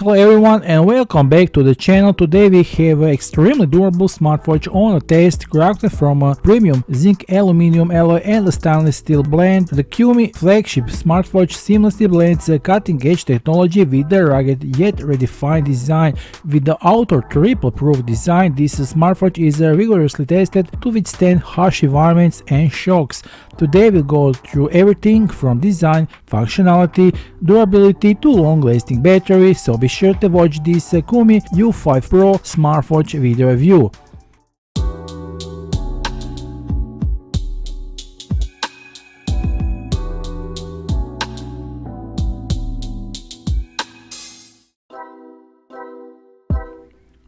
Hello everyone and welcome back to the channel. Today we have an extremely durable smartwatch on a test crafted from a premium zinc aluminum alloy and a stainless steel blend. The KUMI flagship smartwatch seamlessly blends cutting-edge technology with the rugged yet redefined design. With the outer triple-proof design, this smartwatch is rigorously tested to withstand harsh environments and shocks. Today we'll go through everything from design, functionality, durability to long-lasting battery, so be sure to watch this KUMI U5 Pro smartwatch video review.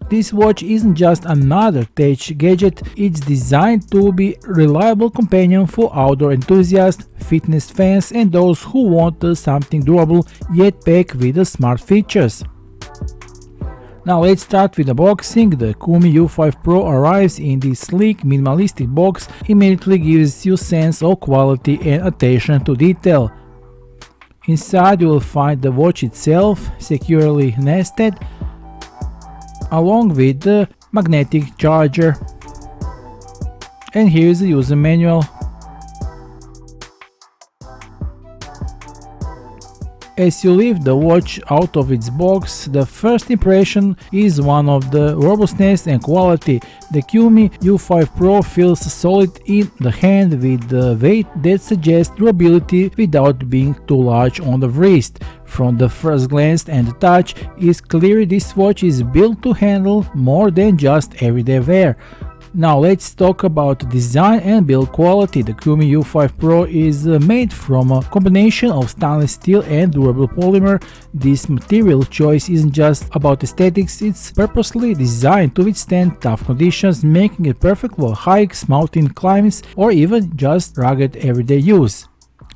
This watch isn't just another tech gadget, it's designed to be a reliable companion for outdoor enthusiasts, fitness fans and those who want something durable yet packed with smart features. Now let's start with unboxing. The KUMI U5 Pro arrives in this sleek, minimalistic box, immediately gives you a sense of quality and attention to detail. Inside you will find the watch itself, securely nested, along with the magnetic charger. And here is the user manual. As you lift the watch out of its box, the first impression is one of the robustness and quality. The KUMI U5 Pro feels solid in the hand with the weight that suggests durability without being too large on the wrist. From the first glance and touch, it's clear this watch is built to handle more than just everyday wear. Now let's talk about design and build quality. The KUMI U5 Pro is made from a combination of stainless steel and durable polymer. This material choice isn't just about aesthetics, it's purposely designed to withstand tough conditions, making it perfect for hikes, mountain climbs, or even just rugged everyday use.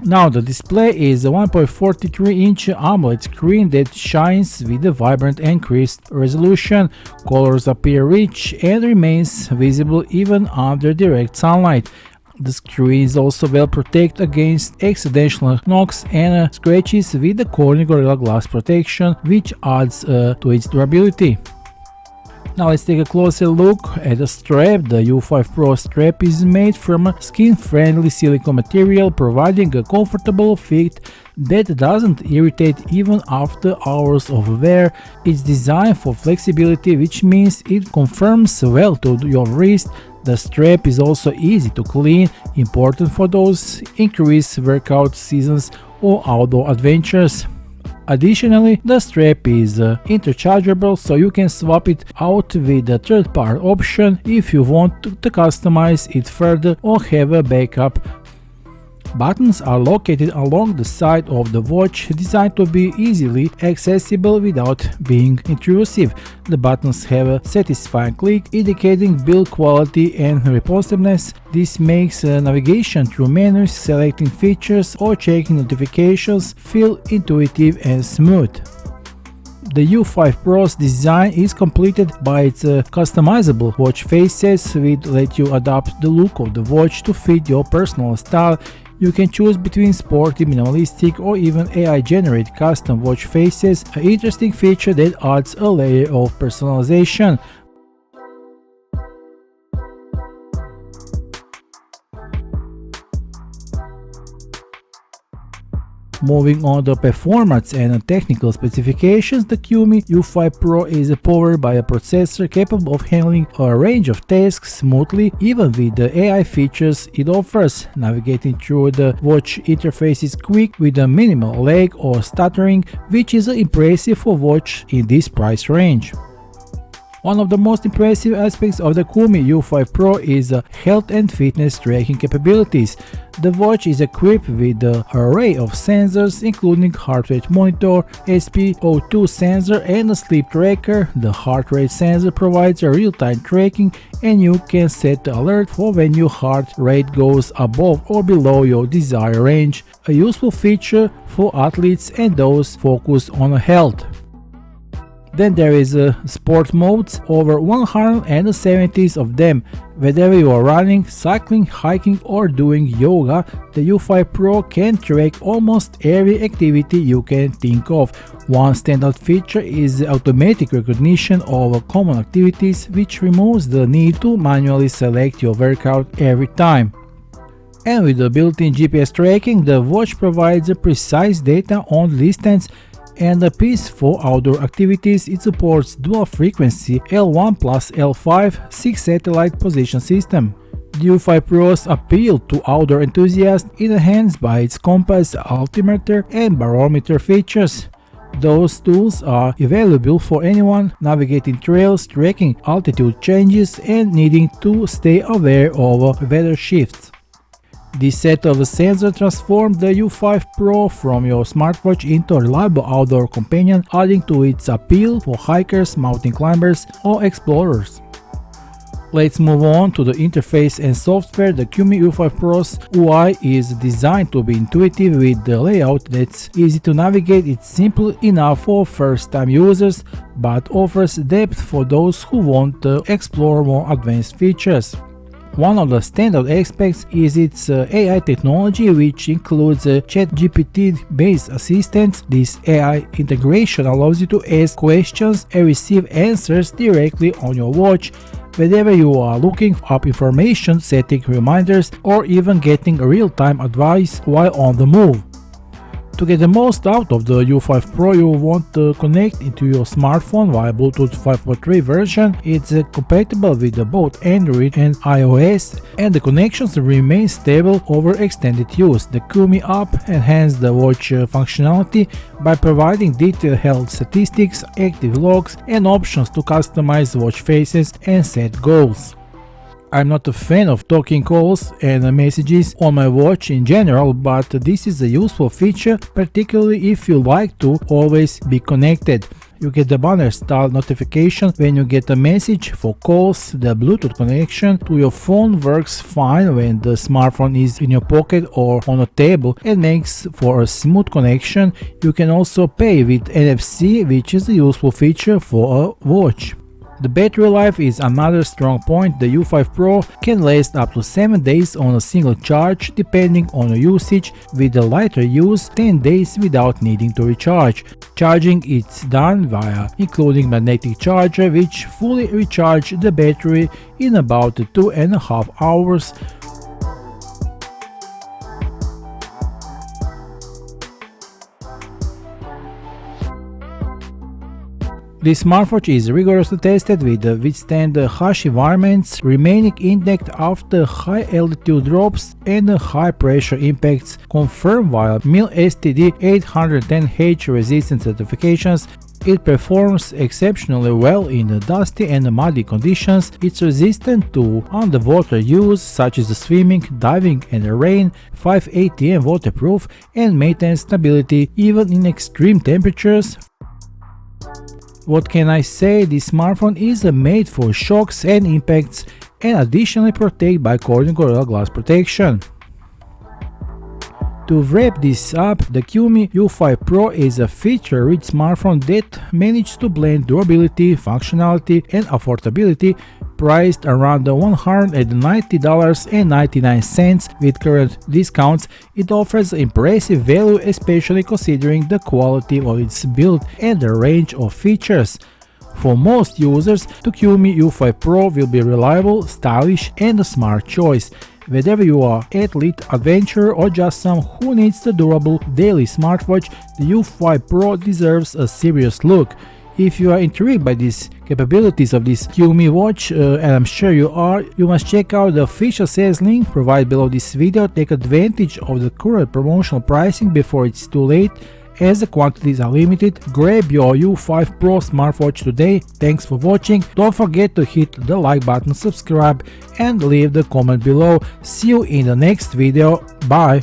Now the display is a 1.43-inch AMOLED screen that shines with a vibrant and crisp resolution. Colors appear rich and remains visible even under direct sunlight. The screen is also well protected against accidental knocks and scratches with the Corning Gorilla Glass protection, which adds to its durability. Now let's take a closer look at the strap. The U5 Pro strap is made from a skin-friendly silicone material, providing a comfortable fit that doesn't irritate even after hours of wear. It's designed for flexibility, which means it conforms well to your wrist. The strap is also easy to clean, important for those increased workout seasons or outdoor adventures. Additionally, the strap is interchangeable, so you can swap it out with a third-party option if you want to customize it further or have a backup. Buttons are located along the side of the watch, designed to be easily accessible without being intrusive. The buttons have a satisfying click, indicating build quality and responsiveness. This makes navigation through menus, selecting features, or checking notifications feel intuitive and smooth. The U5 Pro's design is completed by its customizable watch faces, which let you adapt the look of the watch to fit your personal style. You can choose between sporty, minimalistic, or even AI-generated custom watch faces, an interesting feature that adds a layer of personalization. Moving on to performance and technical specifications, the KUMI U5 Pro is powered by a processor capable of handling a range of tasks smoothly, even with the AI features it offers. Navigating through the watch interface is quick with a minimal lag or stuttering, which is impressive for a watch in this price range. One of the most impressive aspects of the KUMI U5 Pro is health and fitness tracking capabilities. The watch is equipped with an array of sensors, including heart rate monitor, SpO2 sensor, and a sleep tracker. The heart rate sensor provides a real-time tracking, and you can set the alert for when your heart rate goes above or below your desired range, a useful feature for athletes and those focused on health. Then there is sport modes, over 170 of them. Whether you are running, cycling, hiking or doing yoga, the U5 Pro can track almost every activity you can think of. One standout feature is the automatic recognition of common activities, which removes the need to manually select your workout every time. And with the built-in GPS tracking, the watch provides precise data on distance and a piece for outdoor activities. It supports dual frequency L1 plus L5 6 satellite position system. The U5 Pro's appeal to outdoor enthusiasts is enhanced by its compass, altimeter and barometer features. Those tools are available for anyone navigating trails, tracking altitude changes and needing to stay aware of weather shifts. This set of sensors transforms the U5 Pro from your smartwatch into a reliable outdoor companion, adding to its appeal for hikers, mountain climbers or explorers. Let's move on to the interface and software. The KUMI U5 Pro's UI is designed to be intuitive with the layout that's easy to navigate. It's simple enough for first-time users, but offers depth for those who want to explore more advanced features. One of the standout aspects is its AI technology, which includes ChatGPT-based assistants. This AI integration allows you to ask questions and receive answers directly on your watch, whether you are looking up information, setting reminders, or even getting real-time advice while on the move. To get the most out of the U5 Pro, you want to connect into your smartphone via Bluetooth 5.3 version. It's compatible with both Android and iOS, and the connections remain stable over extended use. The KUMI app enhances the watch functionality by providing detailed health statistics, active logs, and options to customize watch faces and set goals. I'm not a fan of talking calls and messages on my watch in general, but this is a useful feature, particularly if you like to always be connected. You get the banner-style notification when you get a message for calls. The Bluetooth connection to your phone works fine when the smartphone is in your pocket or on a table and makes for a smooth connection. You can also pay with NFC, which is a useful feature for a watch. The battery life is another strong point. The U5 Pro can last up to 7 days on a single charge, depending on your usage, with a lighter use 10 days without needing to recharge. Charging is done via including magnetic charger, which fully recharges the battery in about 2.5 hours. This smartwatch is rigorously tested with withstand harsh environments, remaining intact after high altitude drops and high pressure impacts, confirmed via MIL STD 810H resistant certifications. It performs exceptionally well in dusty and muddy conditions. It's resistant to underwater use such as swimming, diving and rain, 5 ATM waterproof, and maintains stability even in extreme temperatures. What can I say? This smartphone is made for shocks and impacts and additionally protected by Corning Gorilla Glass protection. To wrap this up, the KUMI U5 Pro is a feature-rich smartphone that manages to blend durability, functionality and affordability. Priced around $190.99 with current discounts, it offers impressive value, especially considering the quality of its build and the range of features. For most users, the KUMI U5 Pro will be reliable, stylish and a smart choice. Whether you are athlete, adventurer or just someone who needs a durable daily smartwatch, the U5 Pro deserves a serious look. If you are intrigued by these capabilities of this KUMI watch, and I'm sure you are, you must check out the official sales link provided below this video. Take advantage of the current promotional pricing before it's too late, as the quantities are limited. Grab your U5 Pro smartwatch today. Thanks for watching. Don't forget to hit the like button, subscribe and leave the comment below. See you in the next video. Bye.